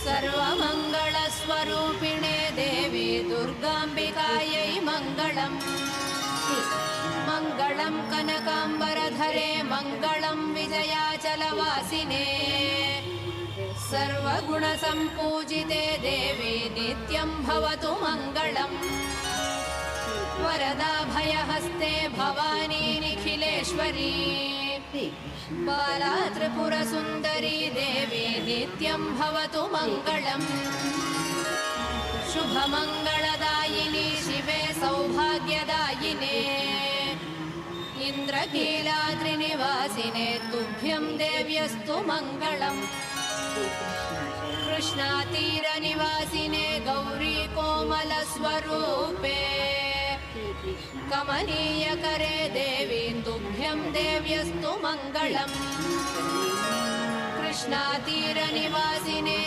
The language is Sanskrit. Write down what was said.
सर्वमङ्गलस्वरूपिणे देवी दुर्गाम्बिकायै मङ्गलम्। मङ्गलं कनकाम्बरधरे मङ्गलं विजयाचलवासिने। सर्वगुणसम्पूजिते देवी नित्यं भवतु मङ्गलम्। वरदाभयहस्ते भवानी निखिलेश्वरी। बाला त्रिपुरसुन्दरी देवी नित्यं भवतु मङ्गलम्। शुभमङ्गलदायिनी शिवे सौभाग्यदायिने। इन्द्रकीलाद्रिनिवासिने तुभ्यं देव्यस्तु मङ्गलम्। कृष्णातीरनिवासिने गौरी कोमलस्वरूपे। कमनीयकरे देवी तुभ्यं देव्यस्तु मङ्गलम्। कृष्णातीरनिवासिने